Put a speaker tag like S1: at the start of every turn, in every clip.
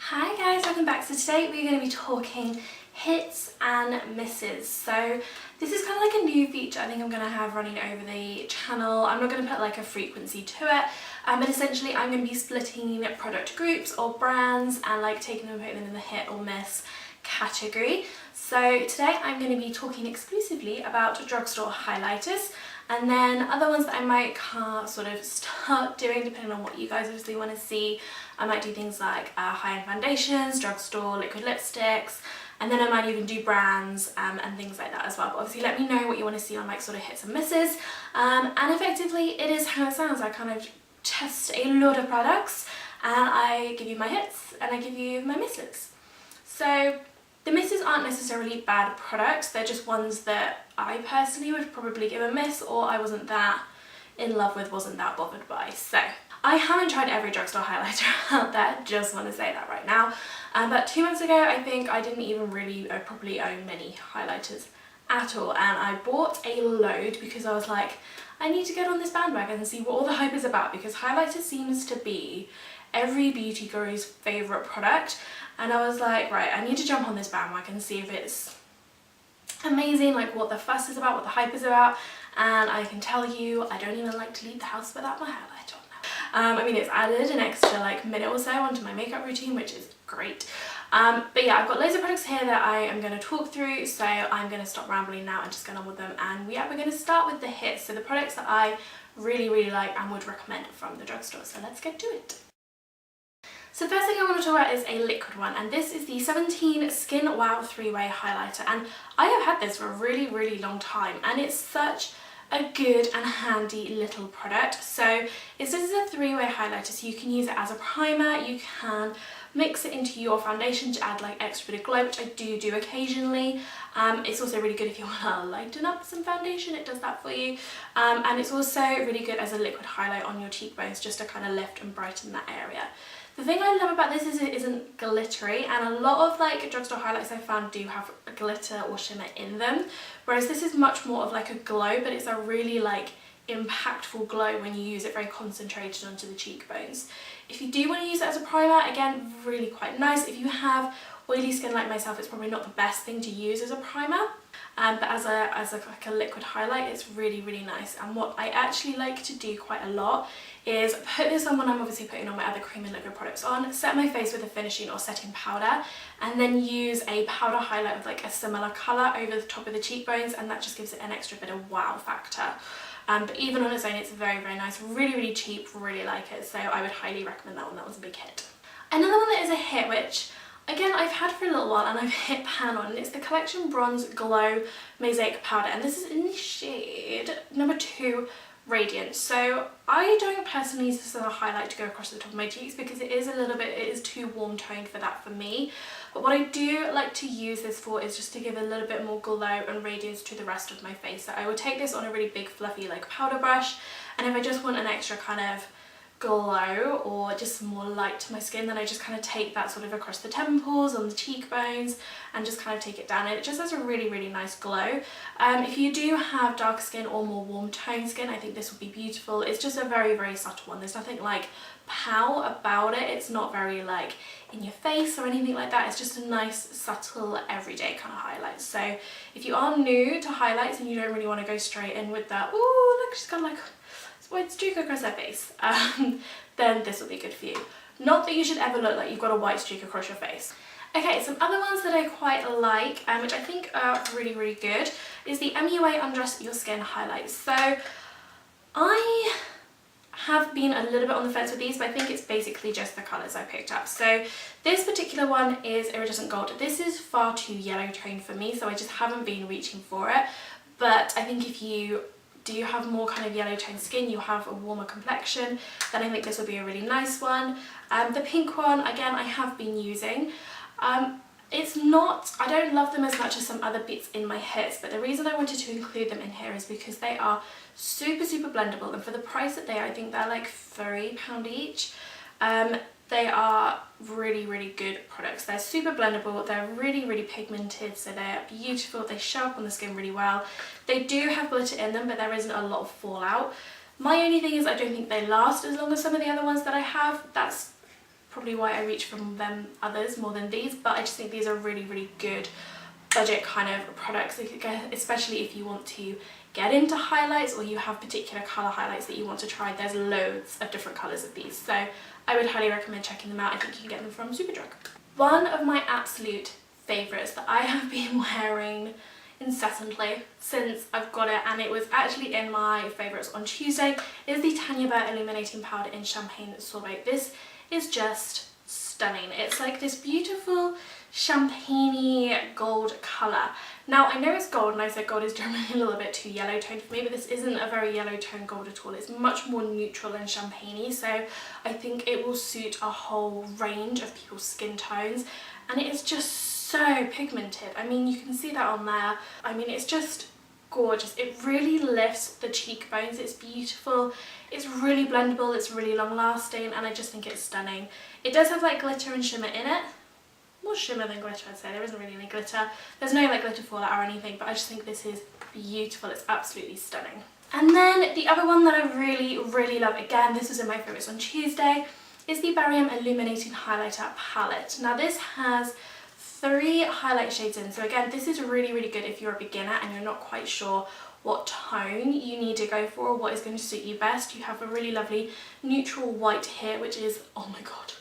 S1: Hi guys, welcome back. So today we're going to be talking hits and misses. So this is kind of like a new feature I think I'm going to have running over the channel. I'm not going to put like a frequency to it, but essentially I'm going to be splitting product groups or brands and like taking them and putting them in the hit or miss category. So today I'm going to be talking exclusively about drugstore highlighters, and then other ones that I might sort of start doing depending on what you guys obviously want to see. I might do things like high-end foundations, drugstore liquid lipsticks, and then I might even do brands and things like that as well. But obviously let me know what you want to see on like sort of hits and misses. And effectively it is how it sounds. I kind of test a lot of products and I give you my hits and I give you my misses. So the misses aren't necessarily bad products, they're just ones that I personally would probably give a miss, or I wasn't that in love with, wasn't that bothered by. So I haven't tried every drugstore highlighter out there, just want to say that right now. But 2 months ago I think I didn't even really properly own many highlighters at all, and I bought a load because I was like, I need to get on this bandwagon and see what all the hype is about, because highlighter seems to be every beauty guru's favourite product. And I was like, right, I need to jump on this bandwagon and see if it's amazing, like what the fuss is about, what the hype is about. And I can tell you, I don't even like to leave the house without my highlighter on now. I mean, it's added an extra like minute or so onto my makeup routine, which is great. But yeah, I've got loads of products here that I am going to talk through, so I'm going to stop rambling now and just get on with them. And we're going to start with the hits, so the products that I really like and would recommend from the drugstore. So let's get to it. So the first thing I want to talk about is a liquid one, and this is the 17 Skin Wow 3-Way Highlighter, and I have had this for a really long time, and it's such a good and handy little product. So this is a 3-way highlighter, so you can use it as a primer, you can mix it into your foundation to add like extra bit of glow, which I do occasionally. It's also really good if you want to lighten up some foundation, it does that for you. And it's also really good as a liquid highlight on your cheekbones, just to kind of lift and brighten that area. The thing I love about this is it isn't glittery, and a lot of like drugstore highlights I found do have a glitter or shimmer in them, whereas this is much more of like a glow, but it's a really like impactful glow when you use it very concentrated onto the cheekbones. If you do want to use it as a primer, again, really quite nice. If you have oily skin like myself, it's probably not the best thing to use as a primer, but as like a liquid highlight, it's really nice. And what I actually like to do quite a lot is put this on when I'm obviously putting all my other cream and liquid products on, set my face with a finishing or setting powder, and then use a powder highlight with like a similar colour over the top of the cheekbones, and that just gives it an extra bit of wow factor. But even on its own, it's very nice, really cheap, really like it, so I would highly recommend that one. That was a big hit. Another one that is a hit, which again I've had for a little while and I've hit pan on, and it's the Collection Bronze Glow Mosaic Powder, and this is in the shade number 2 Radiant. So I don't personally use this as a highlight to go across the top of my cheeks because it is too warm toned for that for me. But what I do like to use this for is just to give a little bit more glow and radiance to the rest of my face. So I would take this on a really big fluffy like powder brush, and if I just want an extra kind of glow or just more light to my skin, then I just kind of take that sort of across the temples, on the cheekbones, and just kind of take it down, and it just has a really nice glow. If you do have dark skin or more warm toned skin, I think this would be beautiful. It's just a very subtle one. There's nothing like pow about it. It's not very like in your face or anything like that. It's just a nice subtle everyday kind of highlight. So if you are new to highlights and you don't really want to go straight in with that, ooh look, she's got like white streak across her face, then this will be good for you. Not that you should ever look like you've got a white streak across your face. Okay, some other ones that I quite like, which I think are really good, is the MUA Undress Your Skin highlights. So I have been a little bit on the fence with these, but I think it's basically just the colours I picked up. So this particular one is Iridescent Gold. This is far too yellow toned for me, so I just haven't been reaching for it. But I think if you do have more kind of yellow toned skin, you have a warmer complexion, then I think this will be a really nice one. The pink one, again, I have been using. It's not, I don't love them as much as some other bits in my hits, but the reason I wanted to include them in here is because they are super blendable, and for the price that they are, I think they're like £3 each. They are really good products. They're super blendable, they're really pigmented, so they're beautiful, they show up on the skin really well. They do have glitter in them, but there isn't a lot of fallout. My only thing is I don't think they last as long as some of the other ones that I have. That's probably why I reach for them others more than these, but I just think these are really, really good budget kind of products, especially if you want to get into highlights or you have particular colour highlights that you want to try. There's loads of different colours of these, so I would highly recommend checking them out. I think you can get them from Superdrug. One of my absolute favourites that I have been wearing incessantly since I've got it, and it was actually in my favourites on Tuesday, is the Tanya Burr Illuminating Powder in Champagne Sorbet. This is just stunning. It's like this beautiful champagne-y gold colour. Now I know it's gold, and I said gold is generally a little bit too yellow toned for me, but this isn't a very yellow toned gold at all. It's much more neutral and champagne-y, so I think it will suit a whole range of people's skin tones, and it is just so pigmented. I mean, you can see that on there. I mean, it's just gorgeous. It really lifts the cheekbones. It's beautiful. It's really blendable. It's really long lasting, and I just think it's stunning. It does have like glitter and shimmer in it. More shimmer than glitter, I'd say. There isn't really any glitter. There's no like glitter fallout or anything, but I just think this is beautiful. It's absolutely stunning. And then the other one that I really, really love, again, this was in my favourites on Tuesday, is the Burr Illuminating Highlighter Palette. Now this has 3 highlight shades in, so again, this is really, really good if you're a beginner and you're not quite sure what tone you need to go for or what is going to suit you best. You have a really lovely neutral white here, which is, oh my god,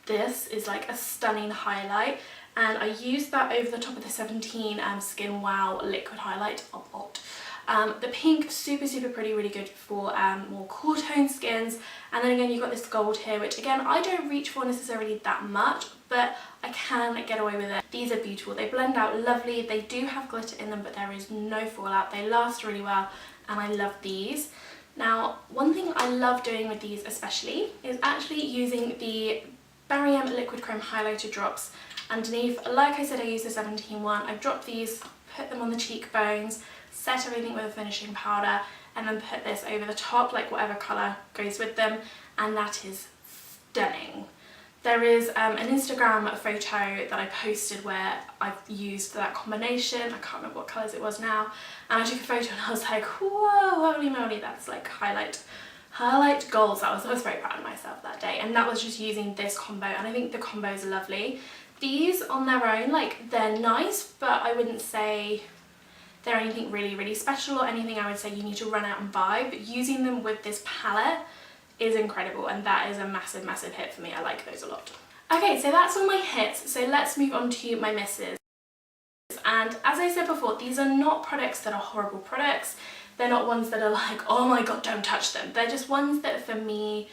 S1: this is like a stunning highlight, and I used that over the top of the 17 Skin Wow liquid highlight a lot. The pink, super, super pretty, really good for more cool tone skins. And then again, you've got this gold here, which again, I don't reach for necessarily that much, but I can get away with it. These are beautiful. They blend out lovely. They do have glitter in them, but there is no fallout. They last really well, and I love these. Now, one thing I love doing with these especially is actually using the Burr Liquid Chrome Highlighter drops underneath. Like I said, I used the 17 one. I've dropped these, put them on the cheekbones, set everything with a finishing powder, and then put this over the top, like whatever colour goes with them, and that is stunning. There is an Instagram photo that I posted where I've used that combination. I can't remember what colours it was now, and I took a photo and I was like, whoa, holy moly, that's like highlight goals. I was very proud of myself that day, and that was just using this combo, and I think the combo is lovely. These on their own, like, they're nice, but I wouldn't say they're anything really, really special or anything I would say you need to run out and buy, but using them with this palette is incredible, and that is a massive, massive hit for me. I like those a lot. Okay, so that's all my hits, so let's move on to my misses. And as I said before, these are not products that are horrible products. They're not ones that are like, oh my god, don't touch them. They're just ones that for me,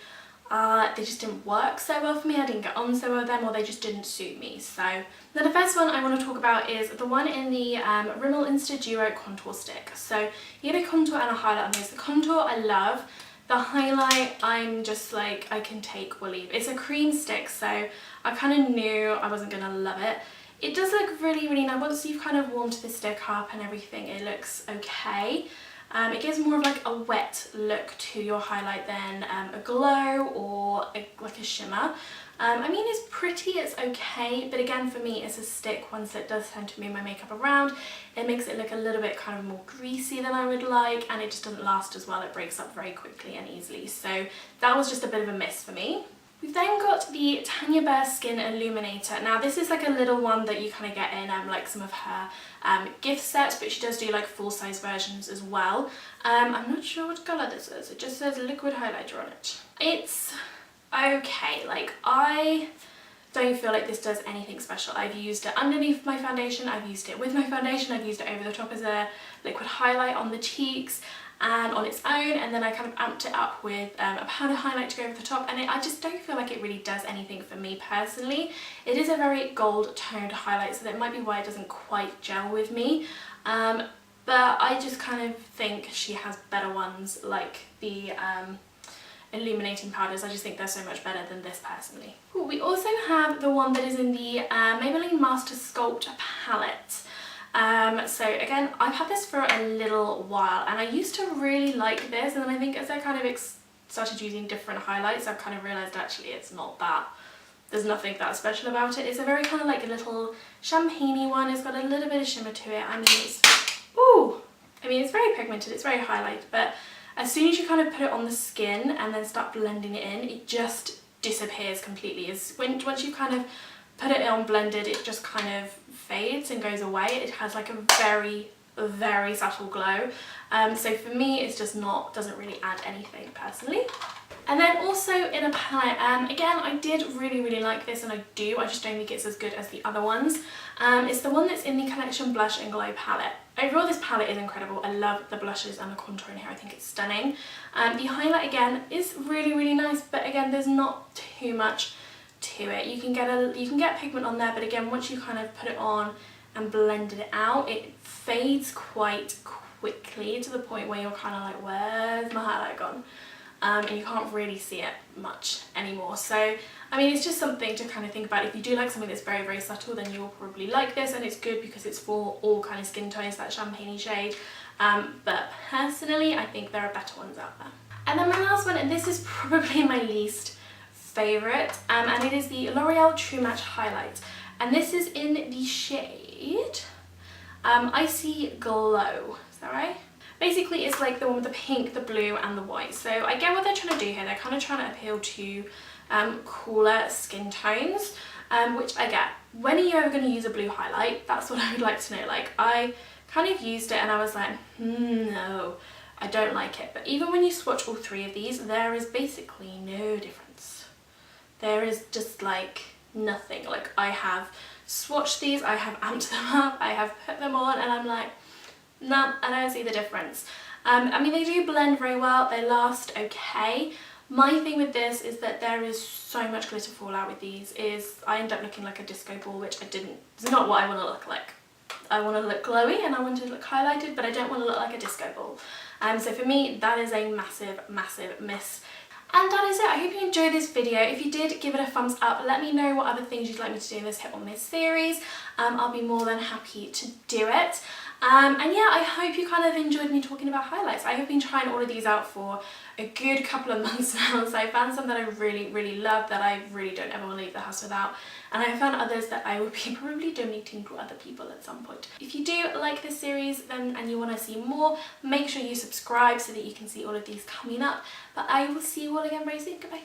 S1: they just didn't work so well for me. I didn't get on so well with them, or they just didn't suit me. So now the first one I want to talk about is the one in the Rimmel Insta Duo Contour Stick. So you get a contour and a highlight on this. The contour I love. The highlight, I'm just like, I can take or leave. It's a cream stick, so I kind of knew I wasn't going to love it. It does look really, really nice. Once you've kind of warmed the stick up and everything, it looks okay. It gives more of like a wet look to your highlight than a glow or like a shimmer. I mean, it's pretty, it's okay, but again, for me, it's a stick. Once it does tend to move my makeup around, it makes it look a little bit kind of more greasy than I would like, and it just doesn't last as well. It breaks up very quickly and easily, so that was just a bit of a miss for me. We've then got the Tanya Burr Skin Illuminator. Now this is like a little one that you kind of get in like some of her gift sets, but she does do like full-size versions as well. I'm not sure what colour this is. It just says liquid highlighter on it. It's okay. Like, I don't feel like this does anything special. I've used it underneath my foundation, I've used it with my foundation, I've used it over the top as a liquid highlight on the cheeks and on its own, and then I kind of amped it up with a powder highlight to go over the top, and I just don't feel like it really does anything for me personally. It is a very gold toned highlight, so that might be why it doesn't quite gel with me, but I just kind of think she has better ones like the illuminating powders. I just think they're so much better than this personally. Ooh, we also have the one that is in the Maybelline MasterSculpt palette. So again, I've had this for a little while, and I used to really like this, and then I think as I kind of started using different highlights, I've kind of realised actually it's not that, there's nothing that special about it. It's a very kind of like a little champagne-y one. It's got a little bit of shimmer to it. I mean, it's very pigmented, it's very highlight, but as soon as you kind of put it on the skin and then start blending it in, it just disappears completely. Is once you kind of put it on blended, it just kind of fades and goes away. It has like a very subtle glow. So for me, it's just doesn't really add anything personally. And then also in a palette, again, I did really like this, and I just don't think it's as good as the other ones. It's the one that's in the Collection Blush and Glow palette. Overall, this palette is incredible. I love the blushes and the contour in here. I think it's stunning. The highlight, again, is really nice, but again, there's not too much to it. You can get pigment on there, but again, once you kind of put it on and blended it out, it fades quite quickly to the point where you're kind of like, where's my highlight gone? And you can't really see it much anymore. So I mean, it's just something to kind of think about. If you do like something that's very subtle, then you'll probably like this, and it's good because it's for all kind of skin tones, that champagne-y shade. But personally, I think there are better ones out there. And then my last one, and this is probably my least favourite, and it is the L'Oreal True Match Highlight. And this is in the shade Icy Glow. Is that right? Basically, it's like the one with the pink, the blue, and the white. So I get what they're trying to do here. They're kind of trying to appeal to cooler skin tones, which I get. When are you ever going to use a blue highlight? That's what I would like to know. Like, I kind of used it and I was like, no, I don't like it. But even when you swatch all three of these, there is basically no difference. There is just like nothing. Like, I have swatched these, I have amped them up, I have put them on, and I'm like, no, I don't see the difference. I mean, they do blend very well, they last okay. My thing with this is that there is so much glitter fallout with these. I end up looking like a disco ball, which it's not what I want to look like. I want to look glowy and I want to look highlighted, but I don't want to look like a disco ball. So for me, that is a massive miss. And that is it. I hope you enjoyed this video. If you did, give it a thumbs up. Let me know what other things you'd like me to do in this hit or miss series. I'll be more than happy to do it. And yeah, I hope you kind of enjoyed me talking about highlights. I have been trying all of these out for a good couple of months now, so I found some that I really love that I really don't ever want to leave the house without, and I found others that I will be probably donating to other people at some point. If you do like this series and you want to see more, make sure you subscribe so that you can see all of these coming up, but I will see you all again very soon. Goodbye.